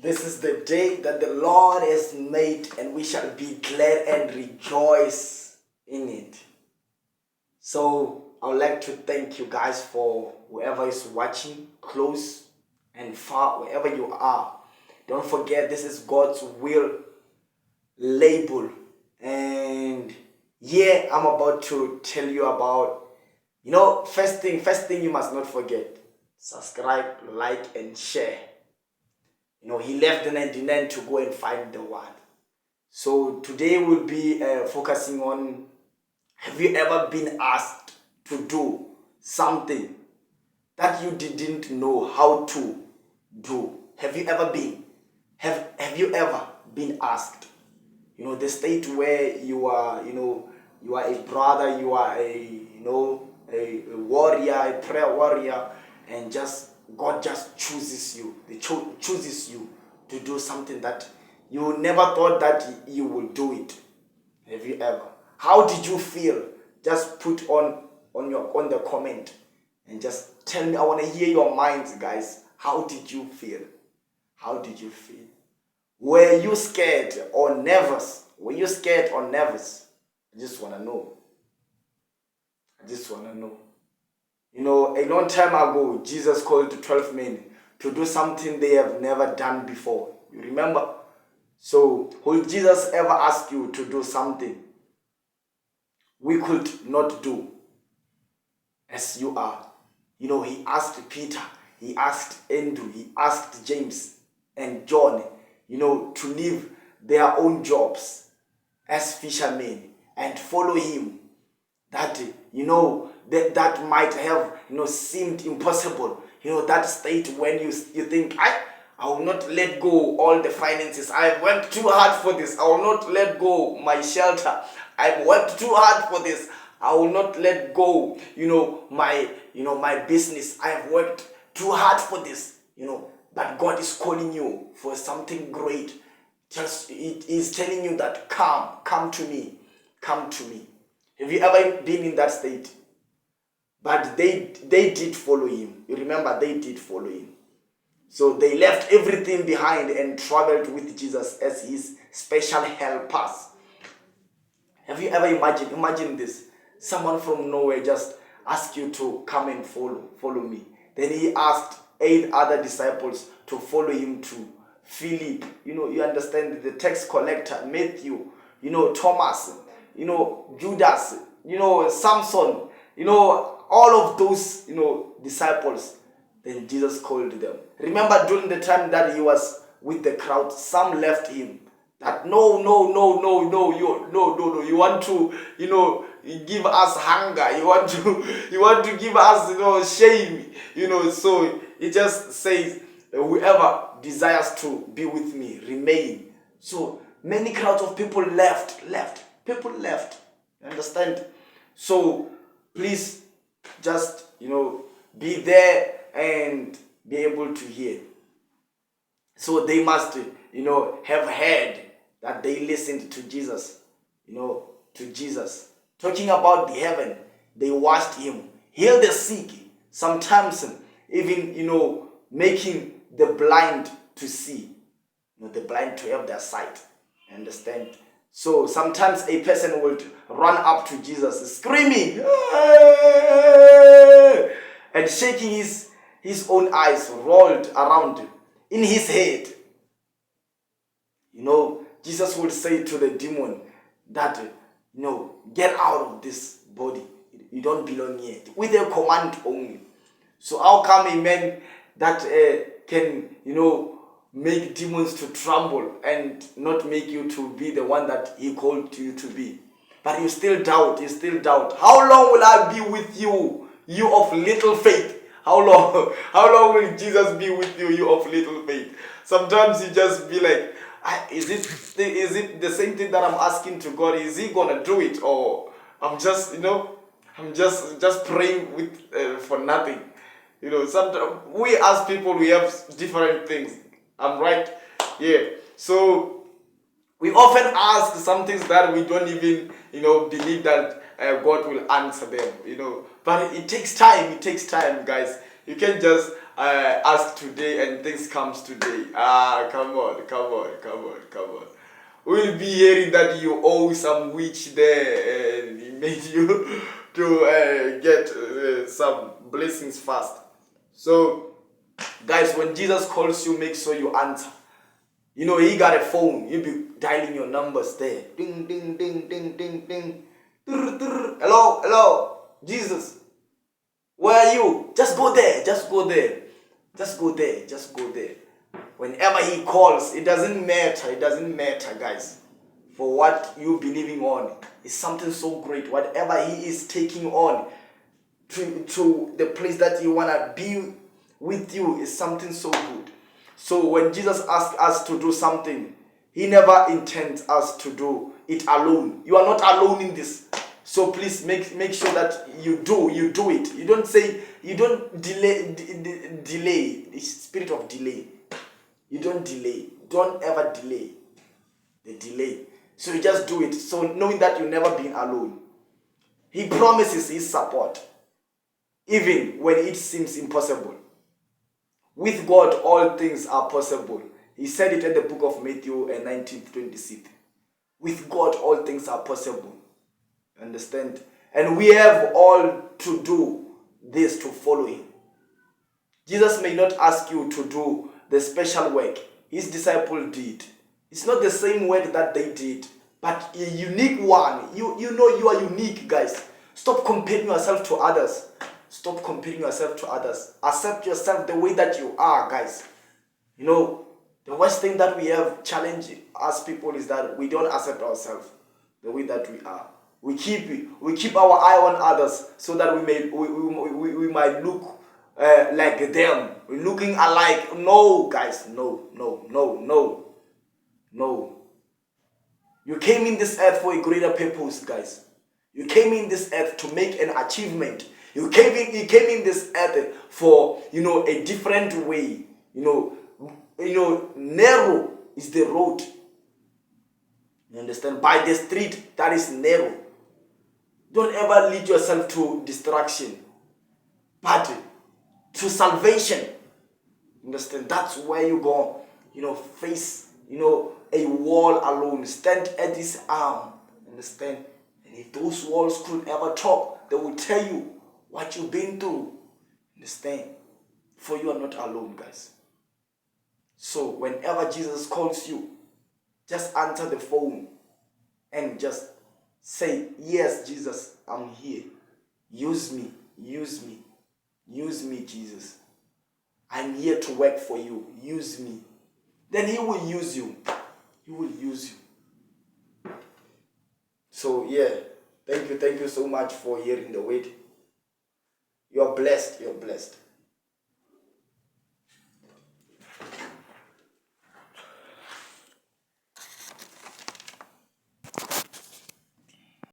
This is the day that the Lord has made, and we shall be glad and rejoice in it. So I would like to thank you guys for whoever is watching, close and far, wherever you are. Don't forget, this is God's will label. And yeah, I'm about to tell you about, first thing you must not forget. Subscribe, like, and share. He left the 99 to go and find the one. So today we'll be focusing on, have you ever been asked to do something that you didn't know how to do? Have you ever been? Have you ever been asked? The state where you are, you are a brother, you are a warrior, a prayer warrior, and God just chooses you. He chooses you to do something that you never thought that you will do it. Have you ever? How did you feel? Just put on the comment and just tell me. I want to hear your minds, guys. How did you feel? How did you feel? Were you scared or nervous? Were you scared or nervous? I just want to know. A long time ago, Jesus called the 12 men to do something they have never done before. You remember? So, will Jesus ever ask you to do something we could not do as you are? He asked Peter, he asked Andrew, he asked James and John, to leave their own jobs as fishermen and follow him. That might have seemed impossible. That state when you think, I will not let go all the finances. I've worked too hard for this. I will not let go my shelter. I've worked too hard for this. I will not let go my business. I have worked too hard for this. But God is calling you for something great. It is telling you that come to me. Come to me. Have you ever been in that state? But they did follow him. You remember, they did follow him. So they left everything behind and traveled with Jesus as his special helpers. Have you ever imagine this? Someone from nowhere just asked you to come and follow me. Then he asked 8 other disciples to follow him too. Philip, you understand, the tax collector, Matthew, Thomas, Judas, Samson, all of those, disciples. Then Jesus called them. Remember, during the time that he was with the crowd, some left him. That no, you want to, give us hunger. You want to give us, shame. So it just says, whoever desires to be with me, remain. So many crowds of people left. People left. You understand? So please just, be there and be able to hear. So they must, have heard that they listened to Jesus, to Jesus. Talking about the heaven, they watched him heal the sick, sometimes even, making the blind to see, the blind to have their sight. Understand? So sometimes a person would run up to Jesus screaming and shaking his own eyes rolled around in his head. Jesus would say to the demon that, get out of this body. You don't belong here. With a command only. So how come a man that can, make demons to tremble and not make you to be the one that he called you to be? But you still doubt. How long will I be with you, you of little faith? How long will Jesus be with you, you of little faith? Sometimes you just be like, is it the same thing that I'm asking to God? Is he gonna do it, or I'm just praying with for nothing? Sometimes we as people, we have different things. I'm right, yeah. So we often ask some things that we don't even believe that God will answer them. But it takes time, guys. You can't just ask today and things comes today. Come on, come on, come on, come on. We'll be hearing that you owe some witch there and he made you to get some blessings fast. So, guys, when Jesus calls you, make sure you answer. You know, he got a phone. You'll be dialing your numbers there. Ding, ding, ding, ding, ding, ding. Hello, hello, Jesus. Where are you? Just go there. Just go there. Just go there. Just go there. Whenever he calls, it doesn't matter. It doesn't matter, guys. For what you believing on is something so great. Whatever he is taking on to the place that you wanna be with you is something so good. So when Jesus asks us to do something, he never intends us to do it alone. You are not alone in this. So please make sure that you do it. You don't say, you don't delay the spirit of delay. You don't delay. Don't ever delay. The delay. So you just do it. So knowing that you've never been alone. He promises his support. Even when it seems impossible. With God, all things are possible. He said it in the book of Matthew 19:26. With God, all things are possible. Understand? And we have all to do this to follow him. Jesus may not ask you to do the special work his disciples did. It's not the same work that they did, but a unique one. You know you are unique, guys. Stop comparing yourself to others. Stop comparing yourself to others. Accept yourself the way that you are, guys. You know, the worst thing that we have challenged as people is that we don't accept ourselves the way that we are. We keep our eye on others so that we might look like them. We're looking alike. No, guys. No. You came in this earth for a greater purpose, guys. You came in this earth to make an achievement. You came in this earth for, a different way. Narrow is the road. You understand? By the street that is narrow. Don't ever lead yourself to distraction, but to salvation. Understand? That's where you go. Face, a wall alone. Stand at his arm. Understand? And if those walls could ever talk, they will tell you what you've been through. Understand? For you are not alone, guys. So whenever Jesus calls you, just answer the phone and just say, yes, Jesus, I'm here. Use me, Jesus. I'm here to work for you. Use me. Then he will use you. He will use you. So yeah, thank you so much for hearing the word. You're blessed.